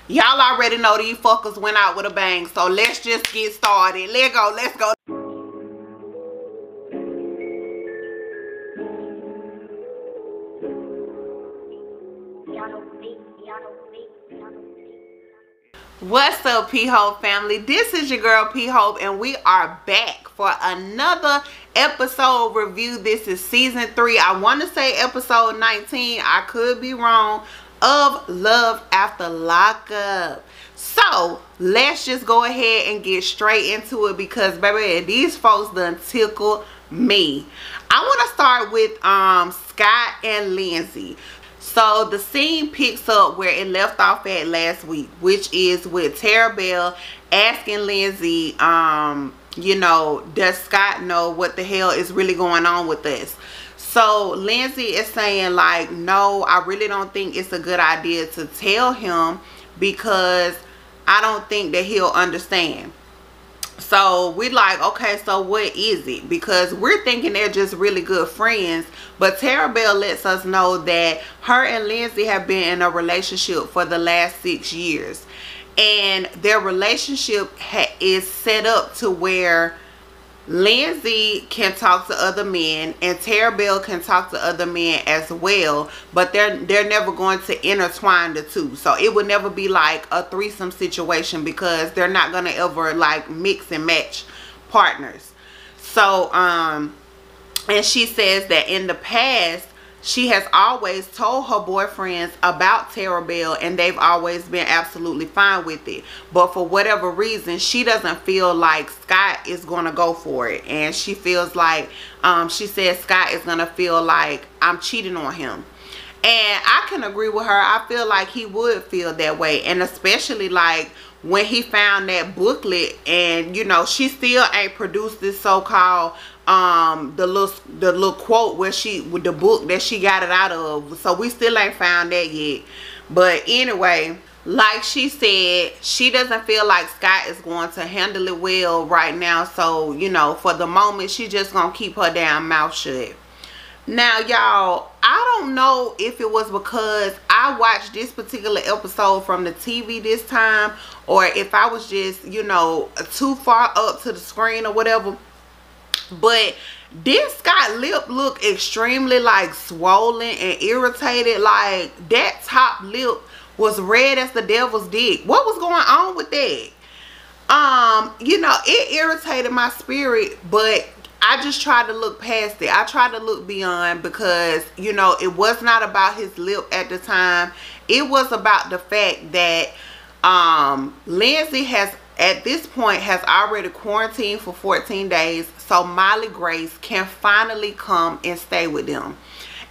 Y'all already know these fuckers went out with a bang, so let's just get started. Let's go, let's go. What's up, P-Hope family? This is your girl P-Hope, and we are back for another episode review. This is season 3. I want to say episode 19. I could be wrong. Of Love After Lockup. So let's just go ahead and get straight into it, because baby, these folks done tickle me. I want to start with Scott and Lindsay. So the scene picks up where it left off at last week, which is with Tara Bell asking Lindsay, you know, does Scott know what the hell is really going on with this? So Lindsay is saying like, no, I really don't think it's a good idea to tell him, because I don't think that he'll understand. So we're like, okay, so what is it? Because we're thinking they're just really good friends. But Tara Bell lets us know that her and Lindsay have been in a relationship for the last 6 years. And their relationship is set up to where Lindsay can talk to other men and Tara Bell can talk to other men as well, but they're never going to intertwine the two. So it would never be like a threesome situation, because they're not going to ever like mix and match partners. So and she says that in the past she has always told her boyfriends about Tara Bell, and they've always been absolutely fine with it. But for whatever reason, she doesn't feel like Scott is going to go for it. And she feels like, she says Scott is going to feel like I'm cheating on him. And I can agree with her. I feel like he would feel that way. And especially like when he found that booklet, and you know, she still ain't produced this so-called the little quote where with the book that she got it out of. So we still ain't found that yet. But anyway, like she said, she doesn't feel like Scott is going to handle it well right now. So, you know, for the moment, she just gonna keep her damn mouth shut. Now, y'all, I don't know if it was because I watched this particular episode from the TV this time, or if I was just, you know, too far up to the screen or whatever. But did Scott's lip look extremely like swollen and irritated? Like that top lip was red as the devil's dick. What was going on with that? You know, it irritated my spirit, but I just tried to look past it. I tried to look beyond, because you know, it was not about his lip at the time. It was about the fact that Lindsay has at this point has already quarantined for 14 days, so Molly Grace can finally come and stay with them.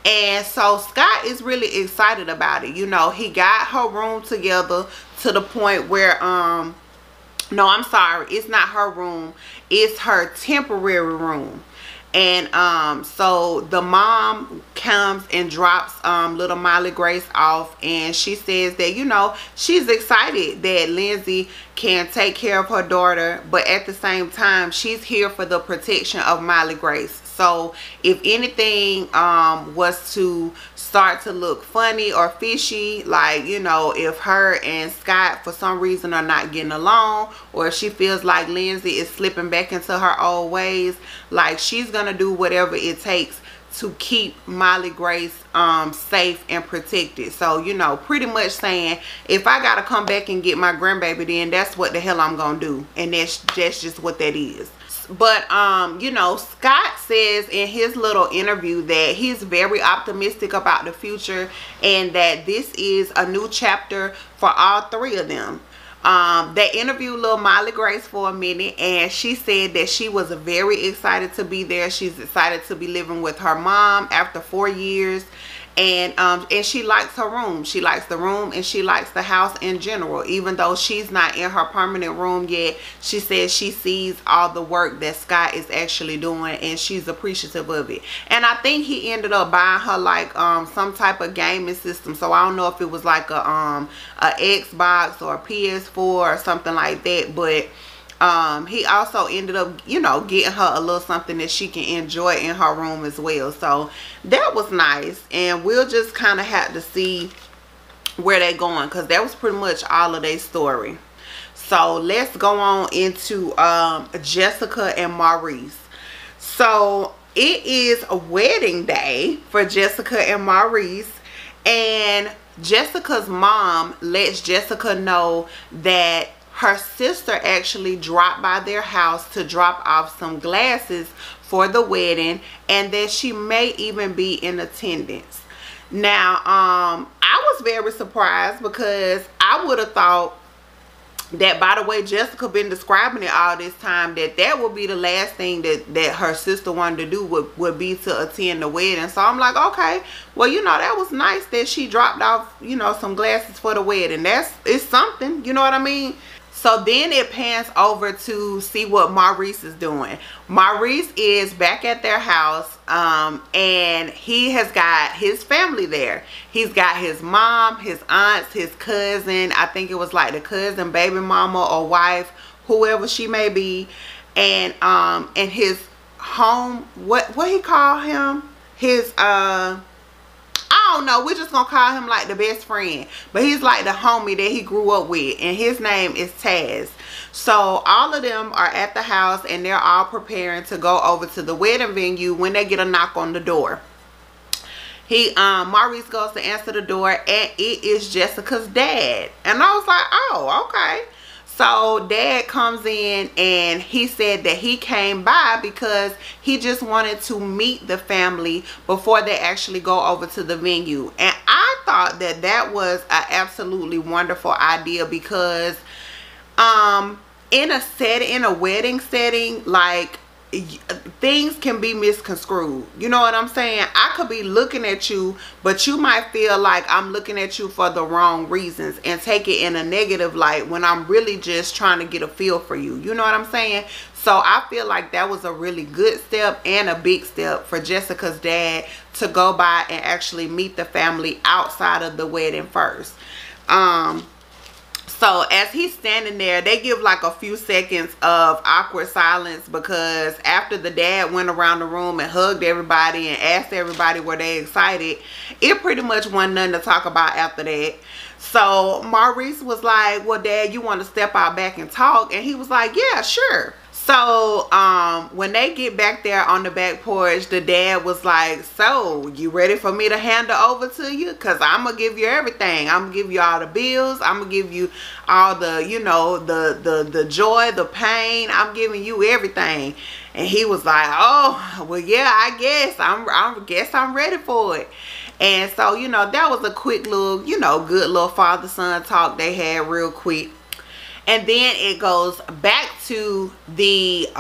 And so Scott is really excited about it. You know, he got her room together to the point where no, I'm sorry, it's not her room, it's her temporary room. And so the mom comes and drops little Molly Grace off, and she says that, you know, she's excited that Lindsay can take care of her daughter, but at the same time she's here for the protection of Molly Grace. So if anything was to start to look funny or fishy, like, you know, if her and Scott for some reason are not getting along, or if she feels like Lindsay is slipping back into her old ways, like she's gonna do whatever it takes to keep Molly Grace safe and protected. So, you know, pretty much saying, if I gotta come back and get my grandbaby, then that's what the hell I'm gonna do. And that's just what that is. But you know, Scott says in his little interview that he's very optimistic about the future, and that this is a new chapter for all three of them. They interviewed little Molly Grace for a minute, and she said that she was very excited to be there. She's excited to be living with her mom after 4 years. And she likes her room. She likes the room, and she likes the house in general. Even though she's not in her permanent room yet, she says she sees all the work that Scott is actually doing, and she's appreciative of it. And I think he ended up buying her like some type of gaming system. So I don't know if it was like a Xbox or a PS4 or something like that, but he also ended up, you know, getting her a little something that she can enjoy in her room as well. So that was nice, and we'll just kind of have to see where they going, because that was pretty much all of their story. So let's go on into Jessica and Maurice. So it is a wedding day for Jessica and Maurice, and Jessica's mom lets Jessica know that her sister actually dropped by their house to drop off some glasses for the wedding, and that she may even be in attendance. Now, I was very surprised, because I would have thought that, by the way Jessica been describing it all this time, that would be the last thing that her sister wanted to do would be to attend the wedding. So I'm like, okay, well, you know, that was nice that she dropped off, you know, some glasses for the wedding. It's something, you know what I mean? So then it pans over to see what Maurice is doing. Maurice is back at their house, and he has got his family there. He's got his mom, his aunts, his cousin. I think it was like the cousin, baby mama or wife, whoever she may be, and his home. What he call him? His I don't know, we're just gonna call him like the best friend, but he's like the homie that he grew up with, and his name is Taz. So all of them are at the house, and they're all preparing to go over to the wedding venue when they get a knock on the door. Maurice goes to answer the door, and it is Jessica's dad. And I was like, oh, okay. So dad comes in, and he said that he came by because he just wanted to meet the family before they actually go over to the venue. And I thought that was an absolutely wonderful idea, because in a wedding setting, like, things can be misconstrued. You know what I'm saying? I could be looking at you, but you might feel like I'm looking at you for the wrong reasons and take it in a negative light, when I'm really just trying to get a feel for you. You know what I'm saying? So I feel like that was a really good step and a big step for Jessica's dad to go by and actually meet the family outside of the wedding first. So as he's standing there, they give like a few seconds of awkward silence, because after the dad went around the room and hugged everybody and asked everybody were they excited, it pretty much wasn't nothing to talk about after that. So Maurice was like, well, Dad, you want to step out back and talk? And he was like, yeah, sure. So when they get back there on the back porch, the dad was like, so you ready for me to hand it over to you? Because I'm going to give you everything. I'm going to give you all the bills. I'm going to give you all the, you know, the joy, the pain. I'm giving you everything. And he was like, oh, well, yeah, I guess I'm ready for it. And so, you know, that was a quick little, you know, good little father-son talk they had real quick. And then it goes back to the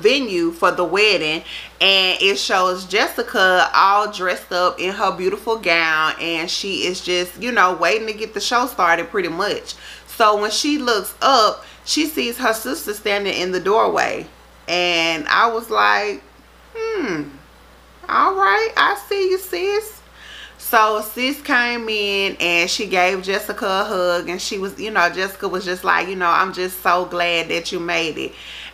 venue for the wedding, and it shows Jessica all dressed up in her beautiful gown, and she is just, you know, waiting to get the show started pretty much. So when she looks up, she sees her sister standing in the doorway, and I was like, all right, I see you, sis. So sis came in and she gave Jessica a hug, and she was, you know, Jessica was just like, you know, I'm just so glad that you made it.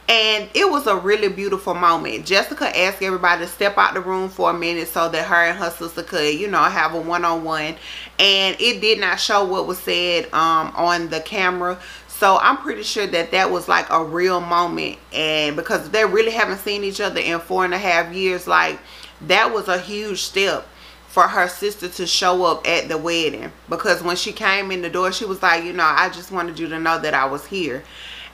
And it was a really beautiful moment. Jessica asked everybody to step out the room for a minute so that her and her sister could, you know, have a one-on-one. And it did not show what was said on the camera. So I'm pretty sure that was like a real moment. And because they really haven't seen each other in 4.5 years, like, that was a huge step for her sister to show up at the wedding. Because when she came in the door, she was like, you know, I just wanted you to know that I was here.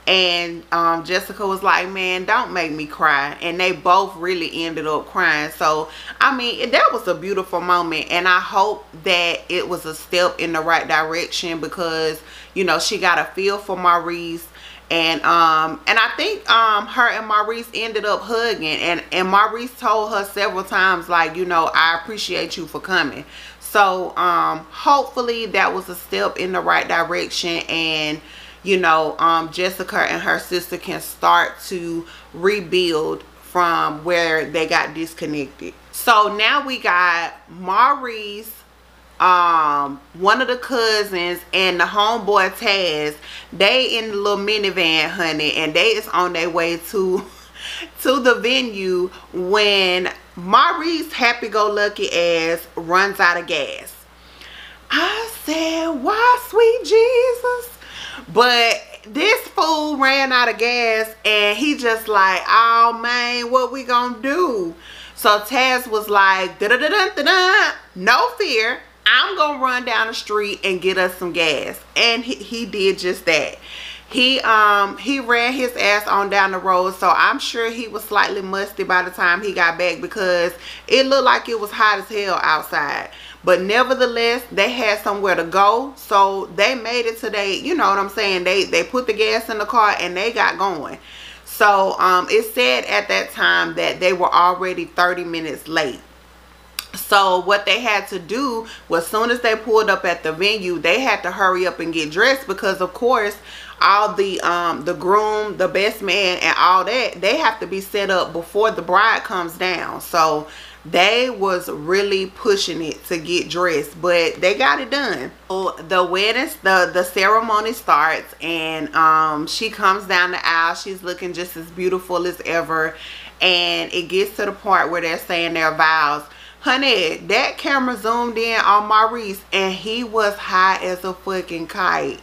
And Jessica was like, man, don't make me cry. And they both really ended up crying. So I mean, that was a beautiful moment, and I hope that it was a step in the right direction, because, you know, she got a feel for Maurice. And I think her and Maurice ended up hugging, and Maurice told her several times, like, you know, I appreciate you for coming. So hopefully that was a step in the right direction, and, you know, Jessica and her sister can start to rebuild from where they got disconnected. So now we got Maurice, one of the cousins, and the homeboy Taz. They in the little minivan, honey, and they is on their way to the venue when Maurice happy-go-lucky ass runs out of gas. I said, why, sweet Jesus? But this fool ran out of gas and he just like, oh man, what we gonna do? So Taz was like, da da da da da da, no fear, I'm gonna run down the street and get us some gas. And he did just that. He ran his ass on down the road, so I'm sure he was slightly musty by the time he got back, because it looked like it was hot as hell outside. But nevertheless, they had somewhere to go, so they made it to you know what I'm saying, they put the gas in the car and they got going. So it said at that time that they were already 30 minutes late. So what they had to do was, as soon as they pulled up at the venue, they had to hurry up and get dressed, because of course all the groom, the best man, and all that, they have to be set up before the bride comes down. So they was really pushing it to get dressed, but they got it done. So the wedding, the ceremony starts, and she comes down the aisle. She's looking just as beautiful as ever, and it gets to the part where they're saying their vows. Honey, that camera zoomed in on Maurice and he was high as a fucking kite.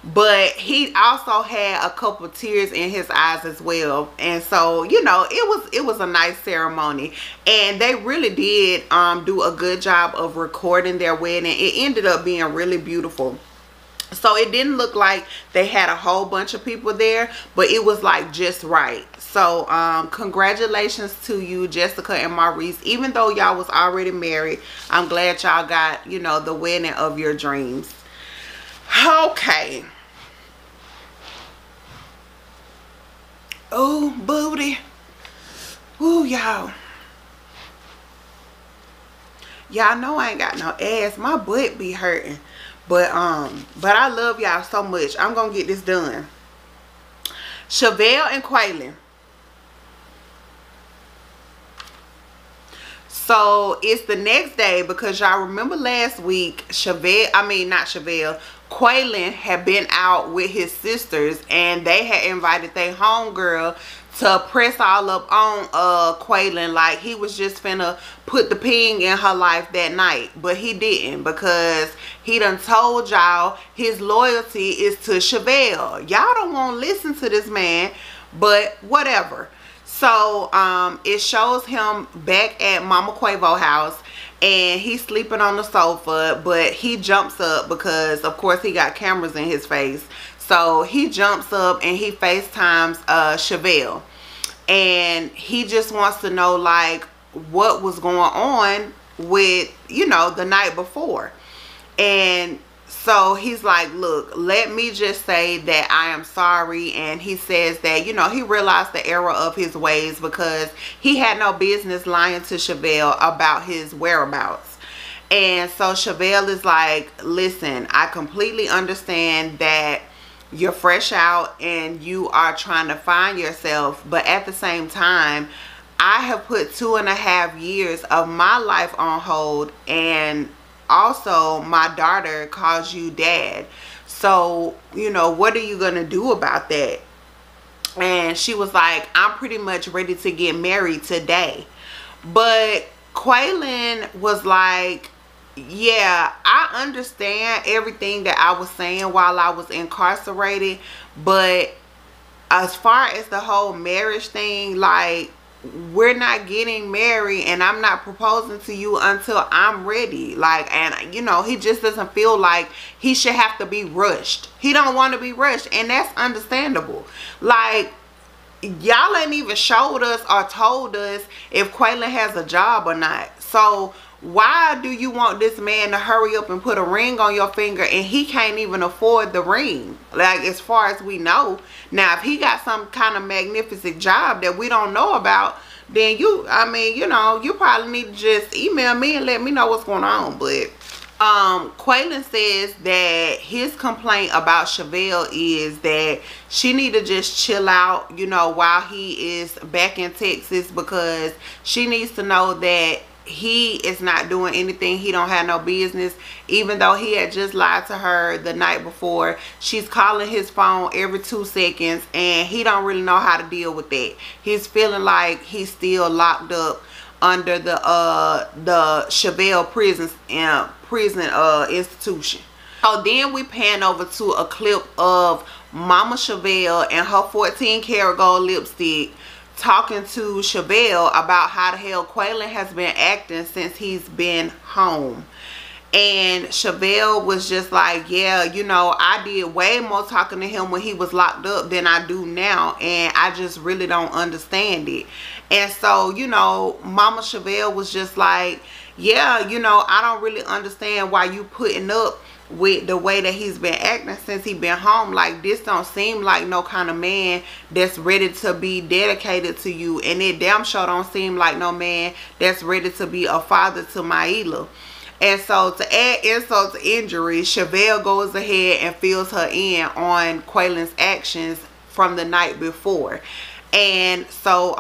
But he also had a couple tears in his eyes as well. And so, you know, it was a nice ceremony. And they really did do a good job of recording their wedding. It ended up being really beautiful. So it didn't look like they had a whole bunch of people there, but it was like just right. So congratulations to you, Jessica and Maurice. Even though y'all was already married, I'm glad y'all got, you know, the wedding of your dreams. Okay. Oh, booty. Ooh, y'all. Y'all know I ain't got no ass. My butt be hurting. But I love y'all so much. I'm gonna get this done. Chevelle and Quaylon. So it's the next day, because y'all remember last week, Quaylon had been out with his sisters, and they had invited their homegirl to press all up on Quaylon, like he was just finna put the ping in her life that night. But he didn't, because he done told y'all his loyalty is to Chevelle. Y'all don't want to listen to this man, but whatever. So it shows him back at Mama Quavo's house, and he's sleeping on the sofa, but he jumps up because of course he got cameras in his face. So he jumps up and he FaceTimes Chevelle, and he just wants to know like what was going on with, you know, the night before. And so he's like, look, let me just say that I am sorry. And he says that, you know, he realized the error of his ways, because he had no business lying to Chevelle about his whereabouts. And so Chevelle is like, listen, I completely understand that you're fresh out and you are trying to find yourself, but at the same time, I have put 2.5 years of my life on hold, and also my daughter calls you dad. So, you know, what are you gonna do about that? And she was like, I'm pretty much ready to get married today. But Quaylon was like, yeah, I understand everything that I was saying while I was incarcerated, but as far as the whole marriage thing, like, we're not getting married and I'm not proposing to you until I'm ready. Like, and you know, he just doesn't feel like he should have to be rushed. He don't want to be rushed, and that's understandable. Like, y'all ain't even showed us or told us if Quaylon has a job or not. So why do you want this man to hurry up and put a ring on your finger and he can't even afford the ring? Like, as far as we know. Now, if he got some kind of magnificent job that we don't know about, then I mean, you know, you probably need to just email me and let me know what's going on. But Quaylon says that his complaint about Chevelle is that she need to just chill out, you know, while he is back in Texas, because she needs to know that he is not doing anything he don't have no business. Even though he had just lied to her the night before, she's calling his phone every 2 seconds, and he don't really know how to deal with that. He's feeling like he's still locked up under the Chevelle prison institution. So then we pan over to a clip of Mama Chevelle and her 14 karat gold lipstick talking to Chevelle about how the hell Quaylon has been acting since he's been home. And Chevelle was just like, yeah, you know, I did way more talking to him when he was locked up than I do now, and I just really don't understand it. And so, you know, Mama Chevelle was just like, yeah, you know, I don't really understand why you putting up with the way that he's been acting since he been home. Like, this don't seem like no kind of man that's ready to be dedicated to you, and it damn sure don't seem like no man that's ready to be a father to Maila. And so, to add insult to injury, Chevelle goes ahead and fills her in on Quaylon's actions from the night before. And so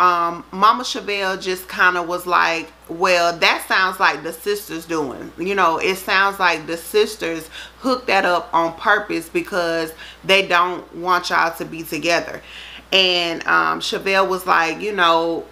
Mama Chevelle just kind of was like, well, that sounds like the sisters doing. You know, it sounds like the sisters hooked that up on purpose because they don't want y'all to be together. And Chevelle was like, you know,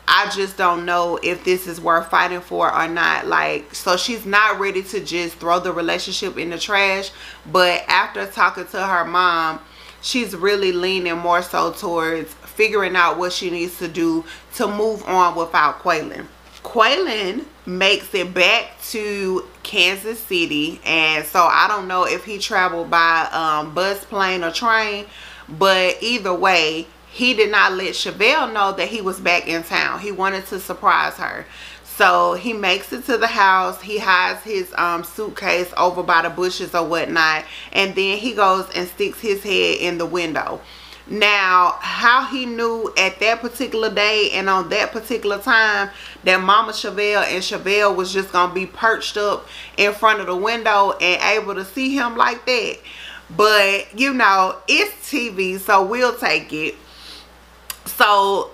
I just don't know if this is worth fighting for or not. Like, so she's not ready to just throw the relationship in the trash. But after talking to her mom, she's really leaning more so towards figuring out what she needs to do to move on without Quaylon. Quaylon makes it back to Kansas City, and so I don't know if he traveled by bus, plane, or train, but either way, he did not let Chevelle know that he was back in town. He wanted to surprise her. So he makes it to the house. He hides his suitcase over by the bushes or whatnot, and then he goes and sticks his head in the window. Now, how he knew at that particular day and on that particular time that Mama Chevelle and Chevelle was just going to be perched up in front of the window and able to see him like that. But, you know, it's TV, so we'll take it. So,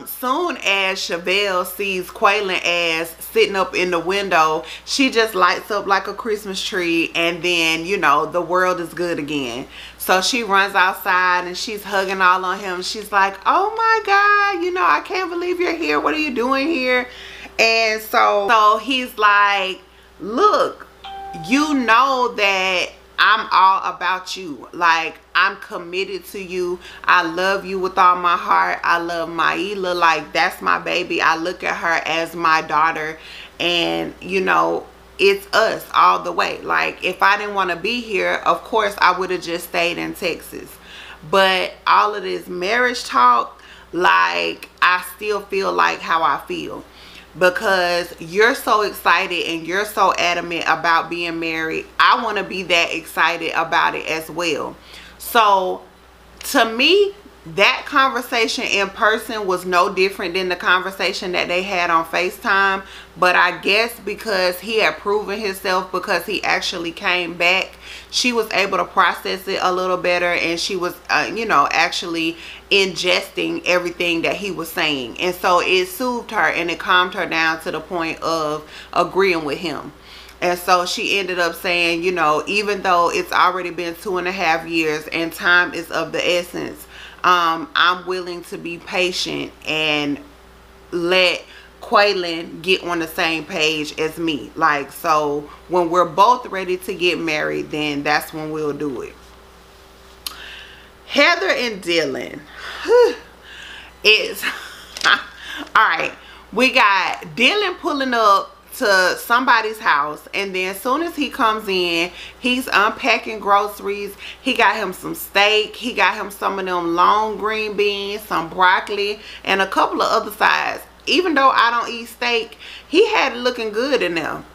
soon as Chevelle sees Quaylon as sitting up in the window, she just lights up like a Christmas tree, and then, you know, the world is good again. So she runs outside and she's hugging all on him. She's like, oh my God, you know, I can't believe you're here. What are you doing here? And so he's like, look, you know that I'm all about you. Like, I'm committed to you. I love you with all my heart. I love Maila. Like, that's my baby. I look at her as my daughter, and you know, it's us all the way. Like, if I didn't want to be here, of course I would have just stayed in Texas. But all of this marriage talk, like, I still feel like how I feel, because you're so excited and you're so adamant about being married. I want to be that excited about it as well. So to me, that conversation in person was no different than the conversation that they had on FaceTime. But I guess because he had proven himself, because he actually came back, she was able to process it a little better, and she was you know, actually ingesting everything that he was saying. And so it soothed her and it calmed her down to the point of agreeing with him. And so she ended up saying, you know, even though it's already been 2.5 years and time is of the essence, I'm willing to be patient and let Quaylon get on the same page as me. Like, so when we're both ready to get married, then that's when we'll do it. Heather and Dylan. It's all right. We got Dylan pulling up to somebody's house, and then as soon as he comes in, he's unpacking groceries. He got him some steak, he got him some of them long green beans, some broccoli, and a couple of other sides. Even though I don't eat steak, he had it looking good in them.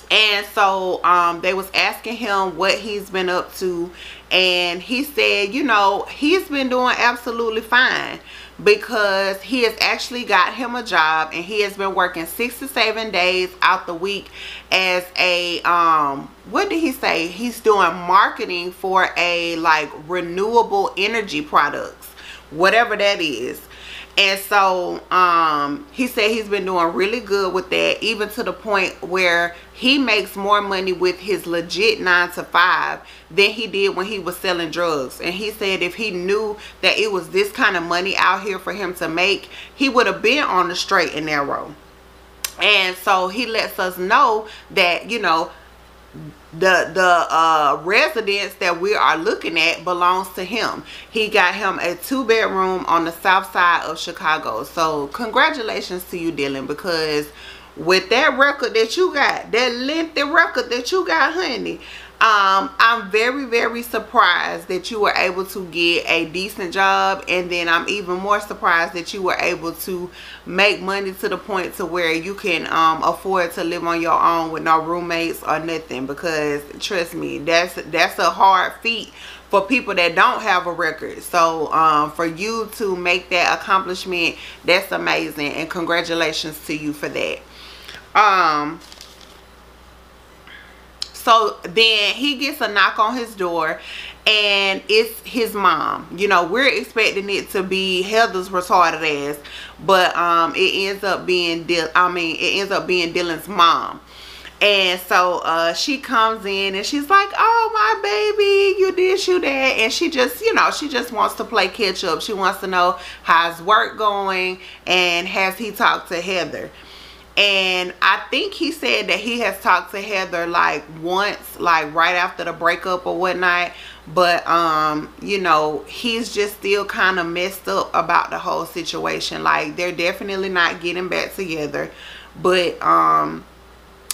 And so they was asking him what he's been up to, and he said, you know, he's been doing absolutely fine, because he has actually got him a job, and he has been working 6 to 7 days out the week as a what did he say? He's doing marketing for a like renewable energy products, whatever that is. And so he said he's been doing really good with that, even to the point where he makes more money with his legit 9-to-5 than he did when he was selling drugs. And he said if he knew that it was this kind of money out here for him to make, he would have been on the straight and narrow. And so he lets us know that, you know, the residence that we are looking at belongs to him. He got him a 2-bedroom on the south side of Chicago. So congratulations to you, Dylan, because with that record that you got, that lengthy record that you got, honey, I'm very, very surprised that you were able to get a decent job, and then I'm even more surprised that you were able to make money to the point to where you can afford to live on your own with no roommates or nothing. Because trust me, that's a hard feat for people that don't have a record. So for you to make that accomplishment, that's amazing, and congratulations to you for that. So then he gets a knock on his door, and it's his mom. You know, we're expecting it to be Heather's retarded ass, but it ends up being Dylan's mom. And so she comes in and she's like, "Oh, my baby, you this, you that," and she just, you know, she just wants to play catch up. She wants to know how's work going and has he talked to Heather. And I think he said that he has talked to Heather like once, like right after the breakup or whatnot. But you know, he's just still kind of messed up about the whole situation. Like, they're definitely not getting back together, but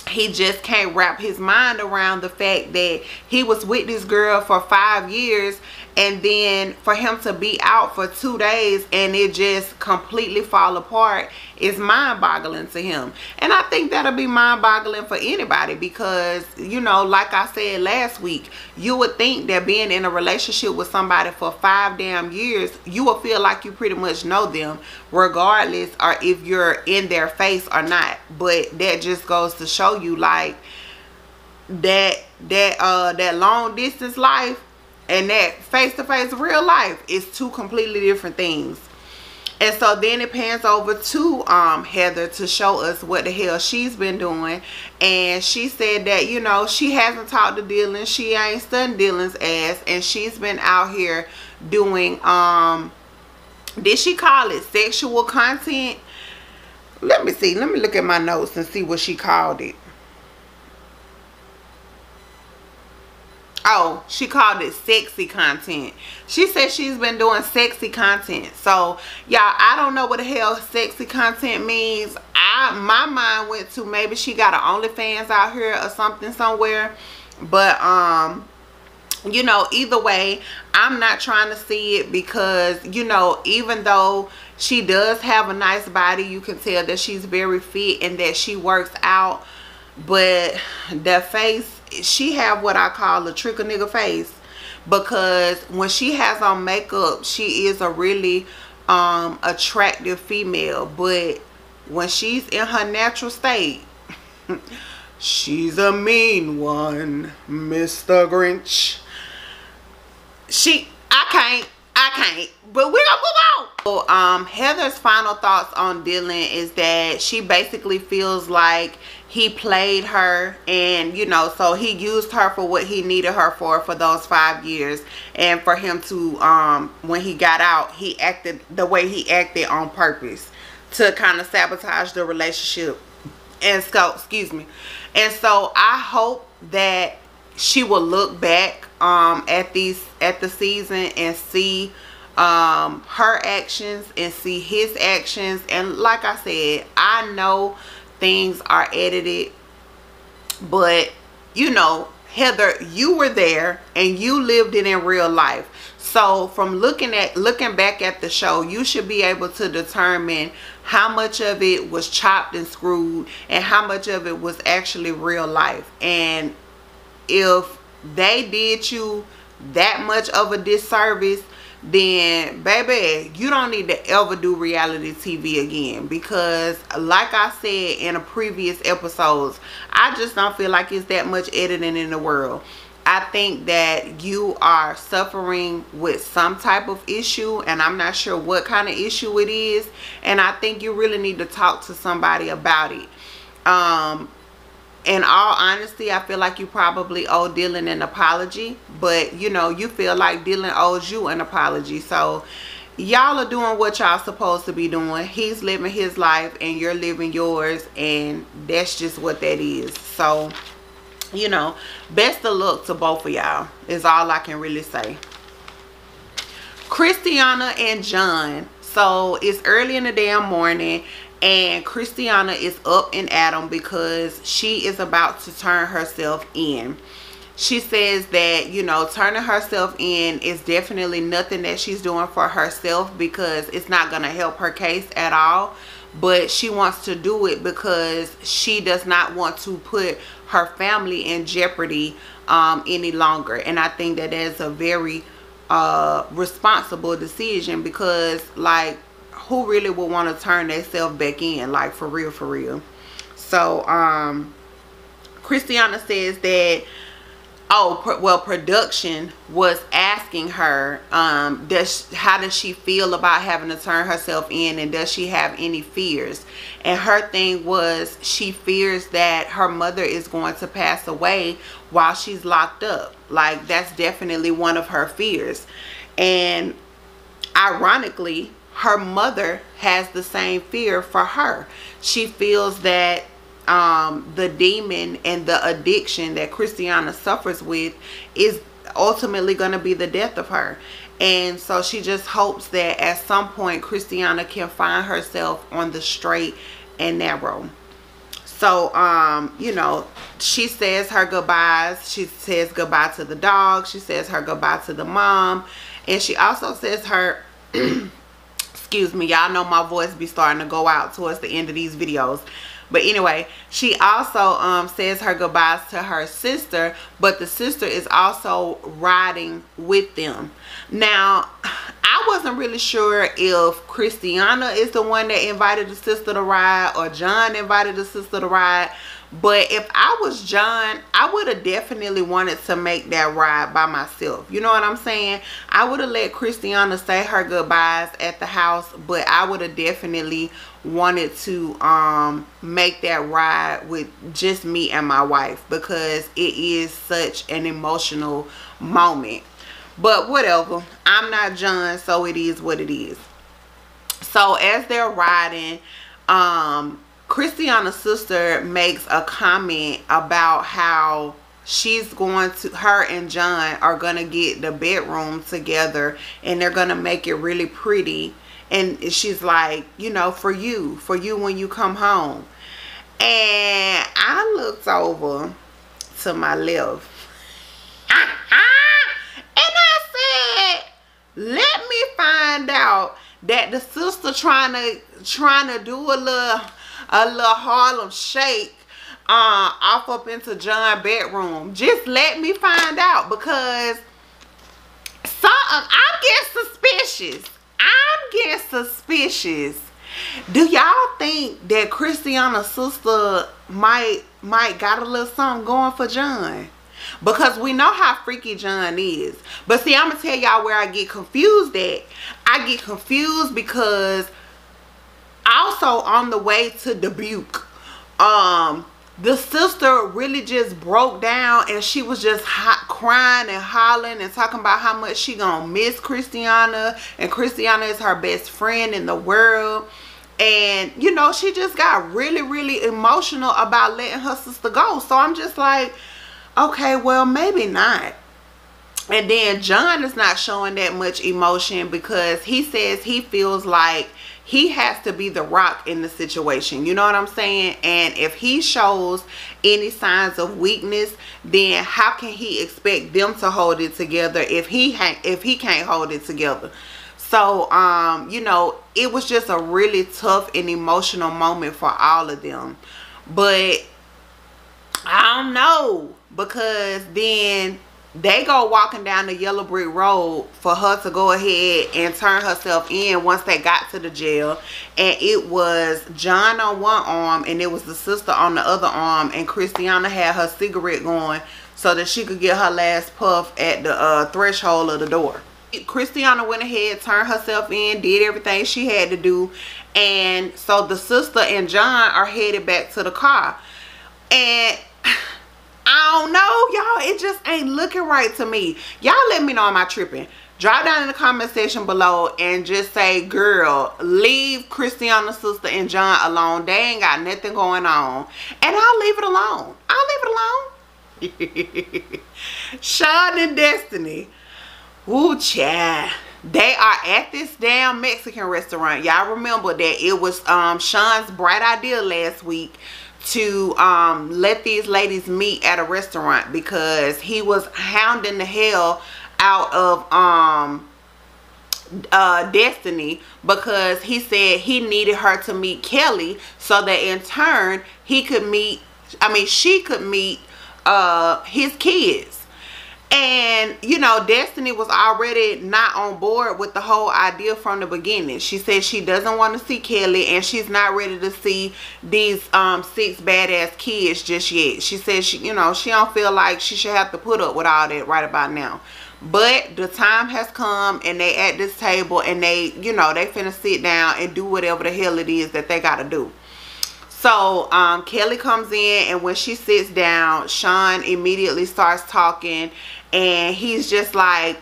he just can't wrap his mind around the fact that he was with this girl for 5 years, and then for him to be out for 2 days and it just completely fall apart is mind-boggling to him. And I think that'll be mind-boggling for anybody, because, you know, like I said last week, you would think that being in a relationship with somebody for 5 damn years, you will feel like you pretty much know them regardless or if you're in their face or not. But that just goes to show you, like, that long distance life and that face-to-face real life is 2 completely different things. And so then it pans over to Heather to show us what the hell she's been doing. And she said that, you know, she hasn't talked to Dylan. She ain't studying Dylan's ass. And she's been out here doing, did she call it sexual content? Let me see. Let me look at my notes and see what she called it. Oh, she called it sexy content. She said she's been doing sexy content. So, y'all, I don't know what the hell sexy content means. My mind went to maybe she got an OnlyFans out here or something somewhere. But, you know, either way, I'm not trying to see it because, you know, even though she does have a nice body, you can tell that she's very fit and that she works out. But the face, she have what I call a trick a nigga face, because when she has on makeup, she is a really attractive female. But when she's in her natural state, she's a mean one, Mr. Grinch. I can't. But we're gonna move on. So, Heather's final thoughts on Dylan is that she basically feels like he played her, and, you know, so he used her for what he needed her for those 5 years. And for him to, when he got out, he acted the way he acted on purpose to kind of sabotage the relationship. And so, excuse me. And so I hope that she will look back at the season and see her actions and see his actions. And like I said, I know things are edited, but, you know, Heather, you were there and you lived it in real life. So from looking back at the show, you should be able to determine how much of it was chopped and screwed and how much of it was actually real life. And if they did you that much of a disservice, then baby, you don't need to ever do reality TV again. Because like I said in a previous episodes, I just don't feel like it's that much editing in the world. I think that you are suffering with some type of issue, and I'm not sure what kind of issue it is, and I think you really need to talk to somebody about it. In all honesty, I feel like you probably owe Dylan an apology, but, you know, you feel like Dylan owes you an apology. So y'all are doing what y'all supposed to be doing. He's living his life and you're living yours, and that's just what that is. So, you know, best of luck to both of y'all is all I can really say. Christiana and John. So it's early in the damn morning, and Christiana is up and at 'em because she is about to turn herself in. She says that, you know, turning herself in is definitely nothing that she's doing for herself, because it's not going to help her case at all. But she wants to do it because she does not want to put her family in jeopardy any longer. And I think that is a very responsible decision, because like, who really would want to turn themselves back in, like, for real, for real. So Christiana says that, production was asking her, how does she feel about having to turn herself in, and does she have any fears? And her thing was, she fears that her mother is going to pass away while she's locked up. Like, that's definitely one of her fears. And ironically, her mother has the same fear for her. She feels that the demon and the addiction that Christiana suffers with is ultimately going to be the death of her. And so she just hopes that at some point Christiana can find herself on the straight and narrow. So you know, she says her goodbyes. She says goodbye to the dog. She says her goodbye to the mom. And she also says her excuse me, y'all know my voice be starting to go out towards the end of these videos. But anyway, she also says her goodbyes to her sister, but the sister is also riding with them. Now, I wasn't really sure if Christiana is the one that invited the sister to ride, or John invited the sister to ride. But if I was John, I would have definitely wanted to make that ride by myself. You know what I'm saying? I would have let Christiana say her goodbyes at the house, but I would have definitely wanted to make that ride with just me and my wife, because it is such an emotional moment. But whatever, I'm not John, so it is what it is. So as they're riding, Christiana's sister makes a comment about how her and John are going to get the bedroom together, and they're going to make it really pretty. And she's like, you know, for you when you come home. And I looked over to my left. And I said, let me find out that the sister trying to do a little Harlem shake off up into John's bedroom. Just let me find out, because I'm getting suspicious. Do y'all think that Christiana's sister might got a little something going for John? Because we know how freaky John is. But see, I'm gonna tell y'all where I get confused at. I get confused because also on the way to Dubuque, the sister really just broke down, and she was just crying and hollering and talking about how much she gonna miss Christiana, and Christiana is her best friend in the world. And you know, she just got really, really emotional about letting her sister go. So I'm just like, okay, well, maybe not. And then John is not showing that much emotion, because he says he feels like he has to be the rock in the situation. You know what I'm saying? And if he shows any signs of weakness, then how can he expect them to hold it together if he can't hold it together? So you know, it was just a really tough and emotional moment for all of them. But I don't know, because then they go walking down the yellow brick road for her to go ahead and turn herself in once they got to the jail. And it was John on one arm, and it was the sister on the other arm, and Christiana had her cigarette going so that she could get her last puff at the threshold of the door. Christiana went ahead, turned herself in, did everything she had to do, and so the sister and John are headed back to the car. And I don't know, y'all. It just ain't looking right to me. Y'all let me know, am I tripping? Drop down in the comment section below and just say, girl, leave Christiana's sister and John alone. They ain't got nothing going on. And I'll leave it alone. I'll leave it alone. Sean and Destiny. Ooh, child. They are at this damn Mexican restaurant. Y'all remember that it was Sean's bright idea last week to let these ladies meet at a restaurant because he was hounding the hell out of Destiny because he said he needed her to meet Kelly so that in turn he could meet, she could meet his kids. And you know, Destiny was already not on board with the whole idea from the beginning. She said she doesn't want to see Kelly and she's not ready to see these 6 badass kids just yet. She said she don't feel like she should have to put up with all that right about now. But the time has come and they at this table and they they finna sit down and do whatever the hell it is that they gotta do. So Kelly comes in, and when she sits down, Sean immediately starts talking, and he's just like,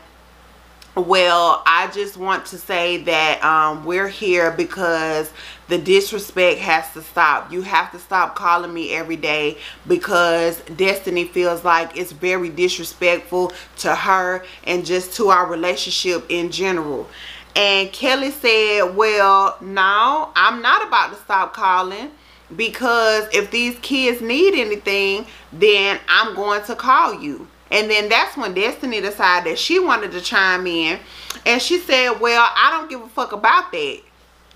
well, I just want to say that we're here because the disrespect has to stop. You have to stop calling me every day because Destiny feels like it's very disrespectful to her and just to our relationship in general. And Kelly said, well, no, I'm not about to stop calling, because if these kids need anything, then I'm going to call you. And then that's when Destiny decided that she wanted to chime in, and she said, well, I don't give a fuck about that.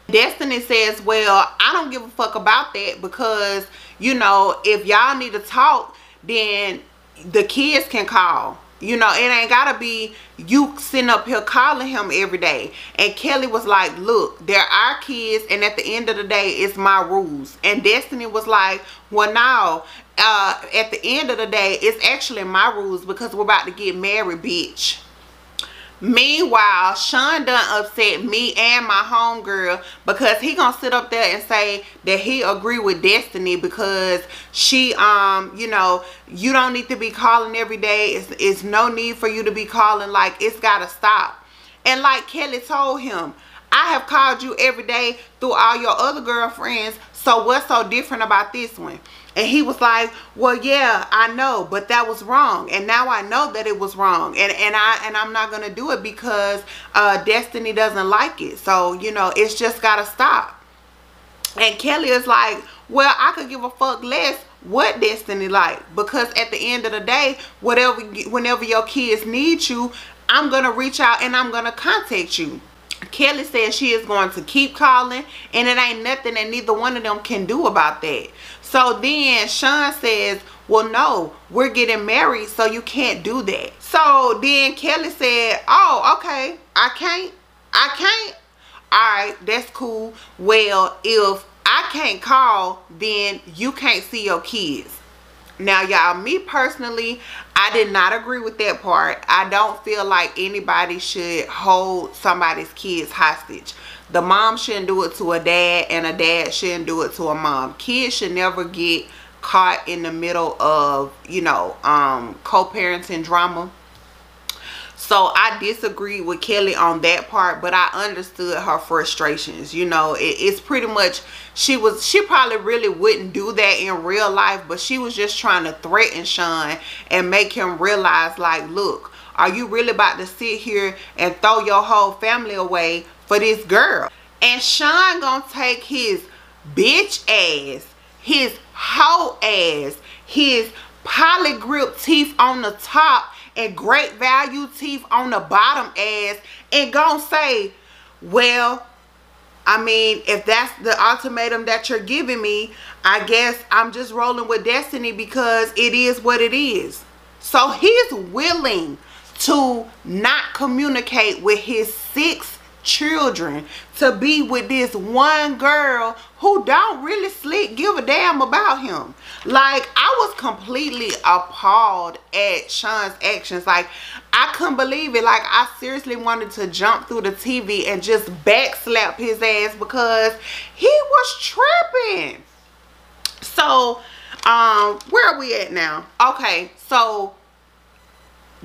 Destiny says, well, I don't give a fuck about that because if y'all need to talk, then the kids can call. It ain't gotta be you sitting up here calling him every day. And Kelly was like, look, there are kids, and at the end of the day, it's my rules. And Destiny was like, well, now, at the end of the day, it's actually my rules because we're about to get married, bitch. Meanwhile, Sean done upset me and my homegirl because he gonna sit up there and say that he agree with Destiny because she, you don't need to be calling every day. It's no need for you to be calling. Like, it's gotta stop. And like Kelly told him, I have called you every day through all your other girlfriends. So what's so different about this one? And he was like, well, yeah, I know, but that was wrong. And now I know that it was wrong. And I'm not going to do it because Destiny doesn't like it. So, it's just got to stop. And Kelly is like, well, I could give a fuck less what Destiny like. Because at the end of the day, whenever your kids need you, I'm going to reach out and I'm going to contact you. Kelly says she is going to keep calling, and it ain't nothing that neither one of them can do about that. So then Sean says, well, no, we're getting married, so you can't do that. So then Kelly said, oh, okay, I can't. All right, that's cool. Well, if I can't call, then you can't see your kids. Now, y'all, me personally, I did not agree with that part. I don't feel like anybody should hold somebody's kids hostage. The mom shouldn't do it to a dad, and a dad shouldn't do it to a mom. Kids should never get caught in the middle of, co-parenting drama. So I disagreed with Kelly on that part, but I understood her frustrations. It's pretty much, she probably really wouldn't do that in real life, but she was just trying to threaten Sean and make him realize, like, look, are you really about to sit here and throw your whole family away for this girl? And Sean gonna take his bitch ass, his hoe ass, his poly grip teeth on the top and great value teeth on the bottom ass, and gonna say, well, if that's the ultimatum that you're giving me, I guess I'm just rolling with Destiny because it is what it is. So he's willing to not communicate with his 6 children to be with this one girl who don't really give a damn about him. Like, I was completely appalled at Sean's actions. Like, I couldn't believe it. Like, I seriously wanted to jump through the TV and just backslap his ass because he was tripping. So Where are we at now? Okay, so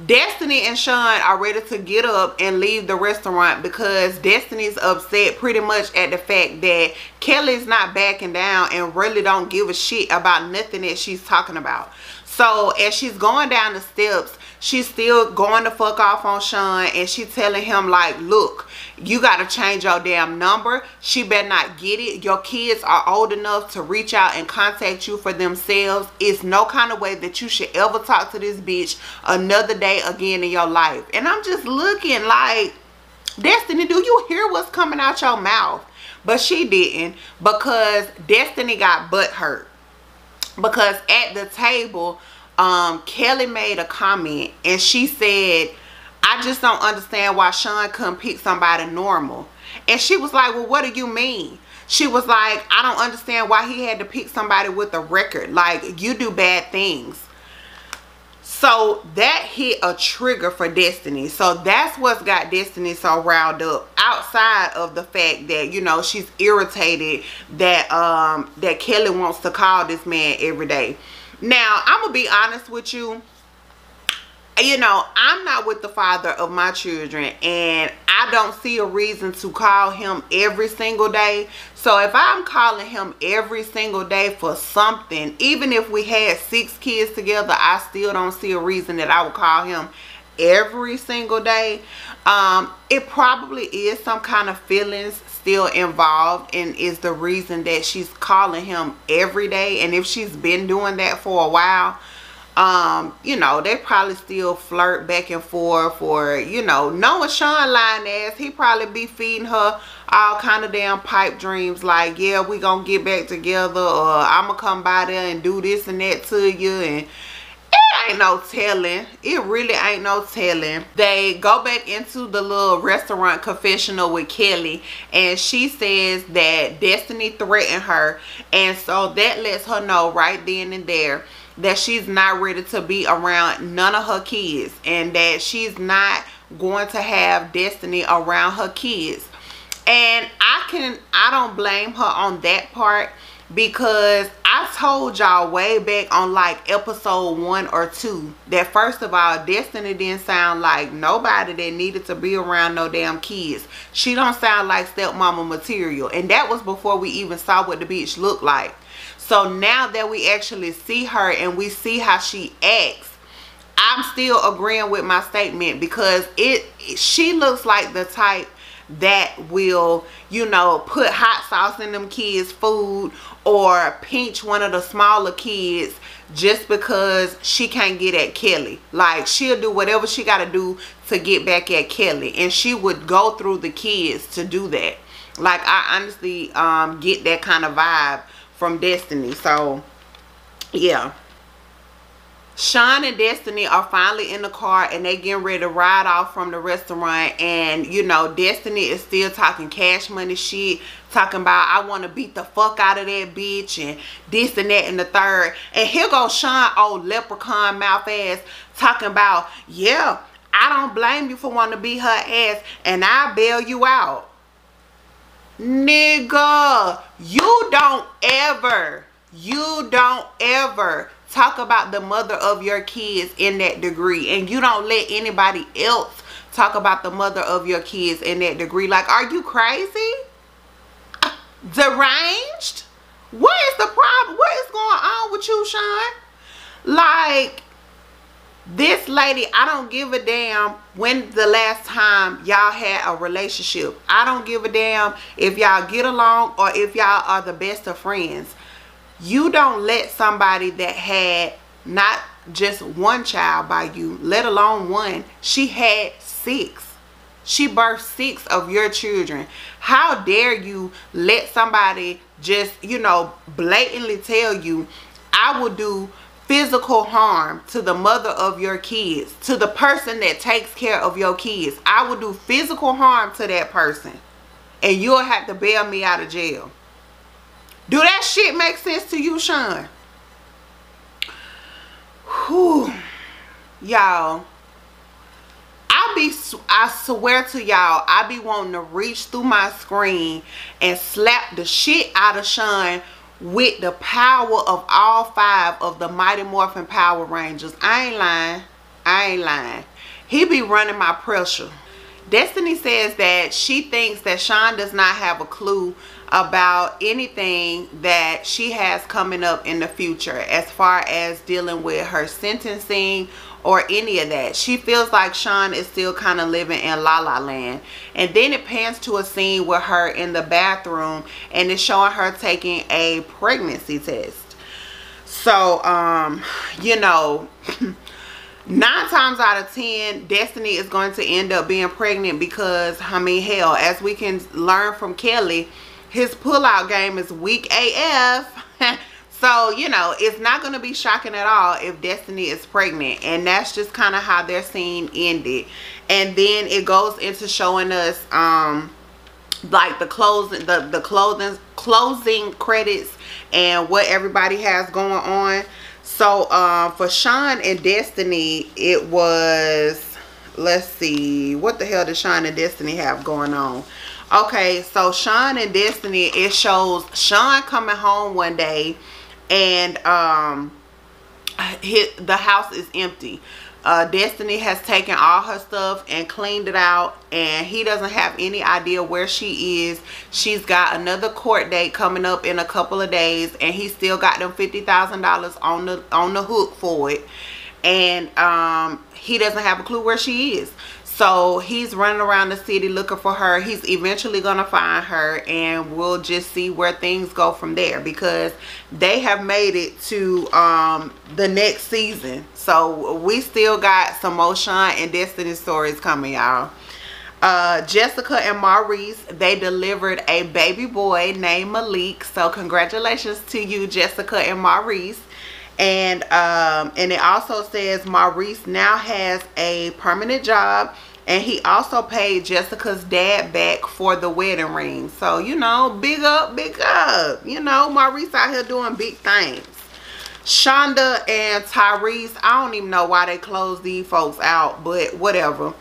Destiny and Sean are ready to get up and leave the restaurant because Destiny's upset pretty much at the fact that Kelly's not backing down and really don't give a shit about nothing that she's talking about. So as she's going down the steps, she's still going the fuck off on Sean, and she telling him like, look, you got to change your damn number. She better not get it. Your kids are old enough to reach out and contact you for themselves. It's no kind of way that you should ever talk to this bitch another day again in your life. And I'm just looking like, Destiny, do you hear what's coming out your mouth? But she didn't, because Destiny got butt hurt. Because at the table, Kelly made a comment and she said, I just don't understand why Sean couldn't pick somebody normal. And she was like, well, what do you mean? She was like, I don't understand why he had to pick somebody with a record. Like, you do bad things. So that hit a trigger for Destiny. So that's what's got Destiny so riled up, outside of the fact that, you know, she's irritated that that Kelly wants to call this man every day. Now, I'm gonna be honest with you. You know, I'm not with the father of my children, and I don't see a reason to call him every single day. So if I'm calling him every single day for something, even if we had 6 kids together, I still don't see a reason that I would call him every single day. It probably is some kind of feelings still involved, and is the reason that she's calling him every day. And if she's been doing that for a while, you know, they probably still flirt back and forth, or, you know, knowing Sean lying ass, he probably be feeding her all kind of damn pipe dreams like, yeah, we gonna get back together, or I'm gonna come by there and do this and that to you. And it ain't no telling. It really ain't no telling. They go back into the little restaurant confessional with Kelly, and she says that Destiny threatened her, and so that lets her know right then and there that she's not ready to be around none of her kids, and that she's not going to have Destiny around her kids. And I don't blame her on that part, because I told y'all way back on like episode 1 or 2 that, first of all, Destiny didn't sound like nobody that needed to be around no damn kids. She don't sound like stepmama material, and that was before we even saw what the bitch looked like. So now that we actually see her and we see how she acts, I'm still agreeing with my statement, because she looks like the type that will, you know, put hot sauce in them kids' food, or pinch one of the smaller kids just because she can't get at Kelly. Like, she'll do whatever she got to do to get back at Kelly, and she would go through the kids to do that. Like, I honestly get that kind of vibe from Destiny. So yeah, Sean and Destiny are finally in the car, and they getting ready to ride off from the restaurant. And, you know, Destiny is still talking cash money shit, talking about, I want to beat the fuck out of that bitch, and this and that and the third. And here goes Sean, old leprechaun mouth ass, talking about, yeah, I don't blame you for wanting to beat her ass, and I'll bail you out. Nigga, you don't ever talk about the mother of your kids in that degree, and you don't let anybody else talk about the mother of your kids in that degree. Like, are you crazy? Deranged? What is the problem? What is going on with you, Sean? Like, this lady, I don't give a damn when the last time y'all had a relationship. I don't give a damn if y'all get along or if y'all are the best of friends. You don't let somebody that had not just one child by you, let alone one. She had 6. She birthed 6 of your children. How dare you let somebody just, you know, blatantly tell you, I will do physical harm to the mother of your kids, to the person that takes care of your kids. I will do physical harm to that person, and you'll have to bail me out of jail. Do that shit make sense to you, Sean? Whew. Y'all, I swear to y'all, I be wanting to reach through my screen and slap the shit out of Sean with the power of all 5 of the Mighty Morphin Power Rangers. I ain't lying. I ain't lying. He be running my pressure. Destiny says that she thinks that Sean does not have a clue about anything that she has coming up in the future as far as dealing with her sentencing or any of that. She feels like Sean is still kind of living in La La Land. And then it pans to a scene with her in the bathroom, and it's showing her taking a pregnancy test. So you know, 9 times out of 10, Destiny is going to end up being pregnant because, I mean, hell, as we can learn from Kelly, his pullout game is weak AF. So, you know, it's not going to be shocking at all if Destiny is pregnant. And that's just kind of how their scene ended. And then it goes into showing us like the closing credits and what everybody has going on. So for Sean and Destiny, it was, let's see, what the hell does Sean and Destiny have going on? Okay, so Sean and Destiny, it shows Sean coming home one day, and the house is empty. Destiny has taken all her stuff and cleaned it out, and he doesn't have any idea where she is. She's got another court date coming up in a couple of days, and he still got them $50,000 on the hook for it, and he doesn't have a clue where she is. So he's running around the city looking for her. He's eventually gonna find her, and we'll just see where things go from there, because they have made it to the next season. So we still got some more Sean and Destiny stories coming, y'all. Jessica and Maurice, they delivered a baby boy named Malik. So congratulations to you, Jessica and Maurice. And it also says Maurice now has a permanent job, and he also paid Jessica's dad back for the wedding ring. So, you know, big up, big up. You know, Maurice out here doing big things. Shonda and Tyrese, I don't even know why they closed these folks out, but whatever.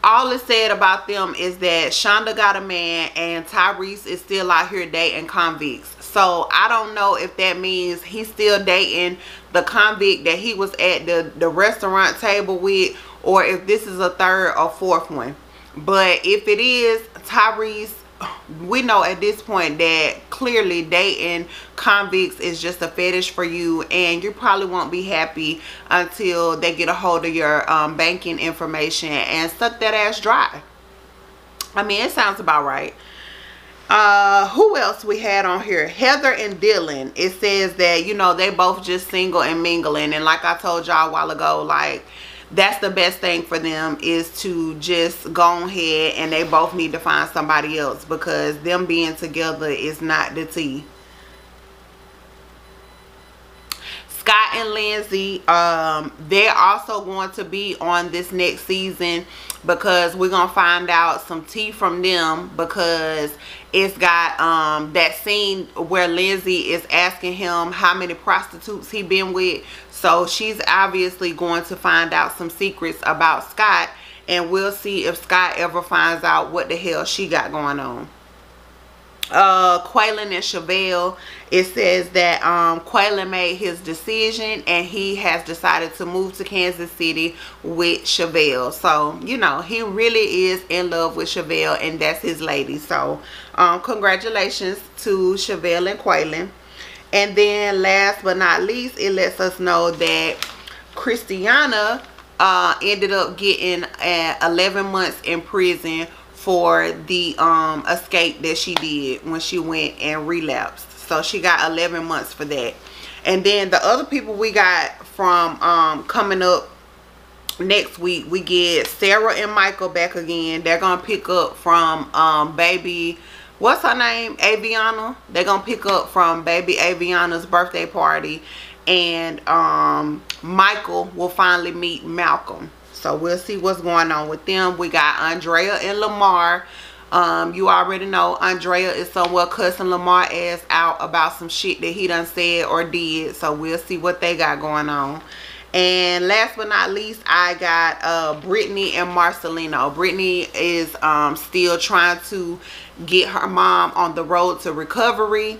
All it said about them is that Shonda got a man and Tyrese is still out here dating convicts. So I don't know if that means he's still dating the convict that he was at the restaurant table with, or if this is a 3rd or 4th one. But if it is Tyrese, we know at this point that clearly dating convicts is just a fetish for you, and you probably won't be happy until they get a hold of your banking information and suck that ass dry. I mean, it sounds about right. Who else we had on here? Heather and Dylan. It says that, you know, they both just single and mingling, and like I told y'all a while ago, like, that's the best thing for them, is to just go ahead, and they both need to find somebody else, because them being together is not the tea. Scott and Lindsay, they're also going to be on this next season, because we're gonna find out some tea from them, because it's got that scene where Lindsay is asking him how many prostitutes he been with. So she's obviously going to find out some secrets about Scott, and we'll see if Scott ever finds out what the hell she got going on. Quaylen and Chevelle, it says that Quaylen made his decision, and he has decided to move to Kansas City with Chevelle. So, you know, he really is in love with Chevelle, and that's his lady. So congratulations to Chevelle and Quaylen. And then last but not least, it lets us know that Christiana ended up getting 11 months in prison for the escape that she did when she went and relapsed. So she got 11 months for that. And then the other people we got from coming up next week, we get Sarah and Michael back again. They're gonna pick up from baby, what's her name, Aviana. They're gonna pick up from baby Aviana's birthday party, and Michael will finally meet Malcolm. So we'll see what's going on with them. We got Andrea and Lamar. You already know Andrea is somewhere cussing Lamar ass out about some shit that he done said or did. So we'll see what they got going on. And last but not least, I got Brittany and Marcelino. Brittany is still trying to get her mom on the road to recovery.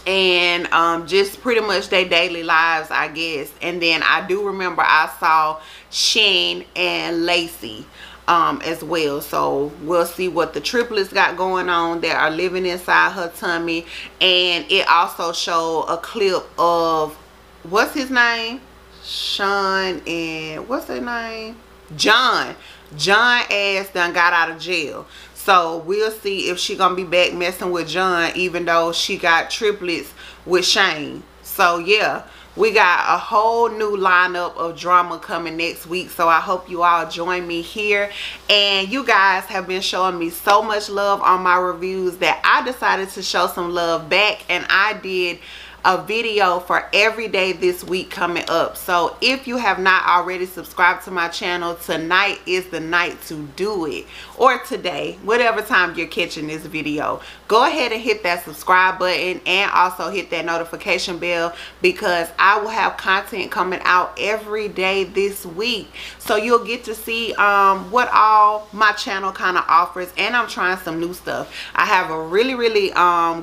and just pretty much their daily lives, I guess. And then I do remember I saw Sheen and Lacey as well. So we'll see what the triplets got going on that are living inside her tummy. And it also showed a clip of, what's his name, Sean, and what's their name, John ass done got out of jail. So we'll see if she gonna be back messing with John, even though she got triplets with Shane. So yeah, we got a whole new lineup of drama coming next week. So I hope you all join me here. And you guys have been showing me so much love on my reviews that I decided to show some love back, and I did a video for every day this week coming up. So if you have not already subscribed to my channel, tonight is the night to do it, or today, whatever time you're catching this video. Go ahead and hit that subscribe button and also hit that notification bell, because I will have content coming out every day this week. So you'll get to see what all my channel kind of offers, and I'm trying some new stuff. I have a really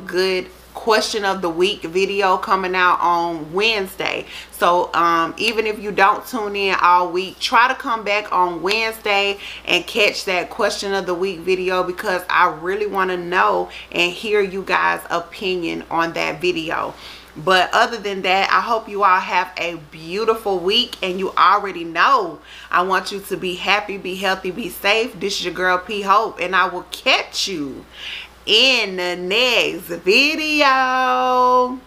good question of the week video coming out on Wednesday. So even if you don't tune in all week, try to come back on Wednesday and catch that question of the week video, because I really want to know and hear you guys' opinion on that video. But other than that, I hope you all have a beautiful week, and you already know I want you to be happy, be healthy, be safe. This is your girl P Hope, and I will catch you in the next video.